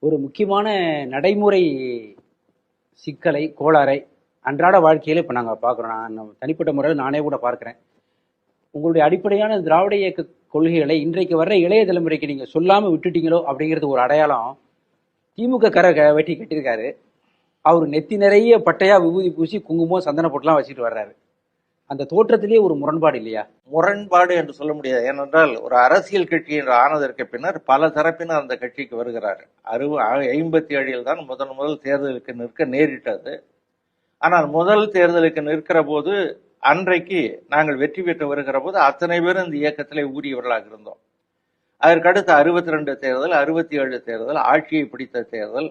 ஒரு முக்கியமான நடைமுறை சிக்கலை, கோளாறை அன்றாட வாழ்க்கையில இப்ப நாங்க பார்க்குறோம். நான் தனிப்பட்ட முறையில் நானே கூட பார்க்கிறேன். உங்களுடைய அடிப்படையான திராவிட இயக்க கொள்கைகளை இன்றைக்கு வர்ற இளைய தலைமுறைக்கு நீங்க சொல்லாம விட்டுட்டீங்களோ அப்படிங்கிறது ஒரு அடையாளம். திமுக வெட்டி கட்டியிருக்காரு. அவர் நெத்தி நிறைய பட்டையா விபூதி பூசி குங்குமம் சந்தன பொட்டுலாம் வச்சுட்டு வர்றாரு. அந்த தோற்றத்திலேயே ஒரு முரண்பாடு இல்லையா? முரண்பாடு என்று சொல்ல முடியாது. ஏனென்றால் ஒரு அரசியல் கட்சி என்று ஆனதற்கு பின்னர் பல தரப்பினர் அந்த கட்சிக்கு வருகிறார். 57 தான் முதல் தேர்தலுக்கு நிற்க நேரிட்டது. ஆனால் முதல் தேர்தலுக்கு நிற்கிற போது அன்றைக்கு நாங்கள் வெற்றி பெற்று வருகிற போது அத்தனை பேரும் இந்த இயக்கத்திலே ஊறியவர்களாக இருந்தோம். அதற்கடுத்து 62 தேர்தல், 67 தேர்தல், ஆட்சியை பிடித்த தேர்தல்.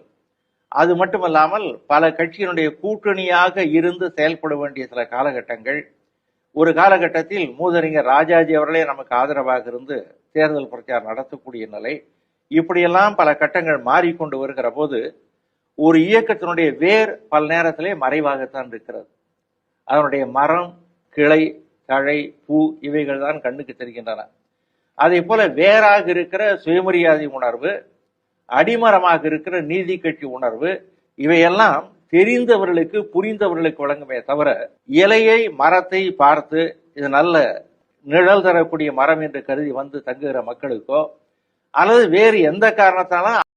அது மட்டுமல்லாமல் பல கட்சியினுடைய கூட்டணியாக இருந்து செயல்பட வேண்டிய சில காலகட்டங்கள். ஒரு காலகட்டத்தில் மூதறிஞர் ராஜாஜி அவர்களே நமக்கு ஆதரவாக இருந்து தேர்தல் பிரச்சாரம் நடத்தக்கூடிய நிலை. இப்படியெல்லாம் பல கட்டங்கள் மாறிக்கொண்டு வருகிற போது ஒரு இயக்கத்தினுடைய வேர் பல நேரத்திலே மறைவாகத்தான் இருக்கிறது. அதனுடைய மரம், கிளை, தழை, பூ இவைகள் தான் கண்ணுக்கு தெரிகின்றன. அதே போல வேறாக இருக்கிற சுயமரியாதை உணர்வு, அடிமரமாக இருக்கிற நீதி கட்சி உணர்வு, இவையெல்லாம் தெரிந்தவர்களுக்கு புரிந்தவர்களுக்கு வழங்குமே தவிர இலையை மரத்தை பார்த்து இது நல்ல நிழல் தரக்கூடிய மரம் என்று கருதி வந்து தங்குகிற மக்களுக்கோ அல்லது வேறு எந்த காரணத்தாலும்